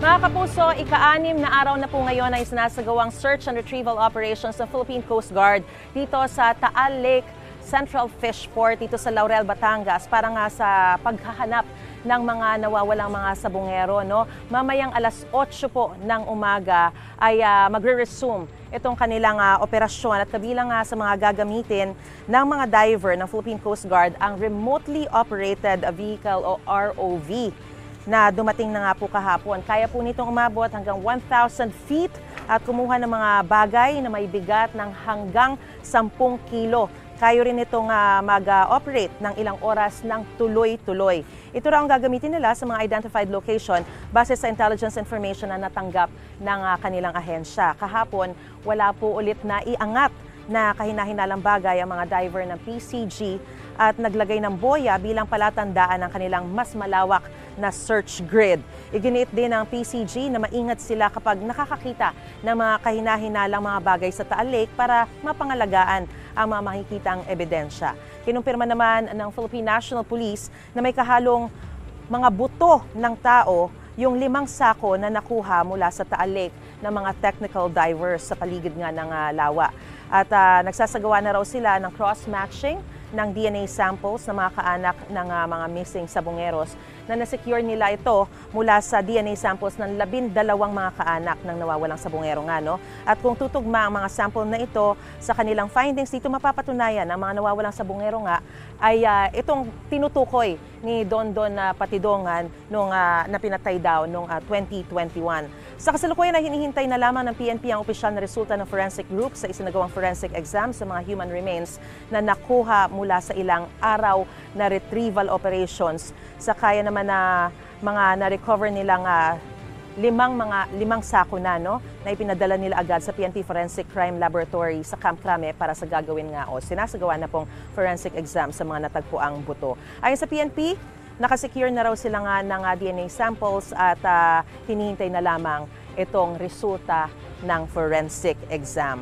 Mga kapuso, ika-6 na araw na po ngayon ay sinasagawang search and retrieval operations ng Philippine Coast Guard dito sa Taal Lake Central Fish Port dito sa Laurel, Batangas para nga sa paghahanap ng mga nawawalang mga sabungero. No? Mamayang alas 8 po ng umaga ay magre-resume itong kanilang operasyon at kabilang sa mga gagamitin ng mga diver ng Philippine Coast Guard ang remotely operated vehicle o ROV na dumating na nga po kahapon. Kaya po nitong umabot hanggang 1,000 feet at kumuha ng mga bagay na may bigat ng hanggang 10 kilo. Kaya rin itong mag-operate ng ilang oras ng tuloy-tuloy. Ito raw ang gagamitin nila sa mga identified location base sa intelligence information na natanggap ng kanilang ahensya. Kahapon, wala po ulit na iangat na kahina-hinalang bagay ang mga diver ng PCG at naglagay ng boya bilang palatandaan ng kanilang mas malawak na search grid. Iginiit din ng PCG na maingat sila kapag nakakakita ng mga kahina-hinalang mga bagay sa Taal Lake para mapangalagaan ang mga makikitang ebidensya. Kinumpirma naman ng Philippine National Police na may kahalong mga buto ng tao yung 5 sako na nakuha mula sa Taal Lake ng mga technical divers sa paligid nga ng lawa. At nagsasagawa na raw sila ng cross-matching ng DNA samples ng mga kaanak ng mga missing sabongeros na nasecure nila ito mula sa DNA samples ng 12 mga kaanak ng nawawalang sabongero nga. No? At kung tutugma ang mga sample na ito sa kanilang findings, dito mapapatunayan ang mga nawawalang sabongero nga ay itong tinutukoy ni Don Patidongan nung napinatay daw noong 2021. Sa kasalukuyan ay hinihintay na lamang ng PNP ang opisyal na resulta ng forensic group sa isinagawang forensic exam sa mga human remains na nakuha mula sa ilang araw na retrieval operations. Sa kaya naman na mga na-recover nilang 5 sako na, no, na ipinadala nila agad sa PNP Forensic Crime Laboratory sa Camp Crame para sa gagawin nga o sinasagawa na pong forensic exam sa mga natagpuang buto. Ayon sa PNP, nakasecure na raw sila nga ng DNA samples at hinihintay na lamang itong resulta ng forensic exam.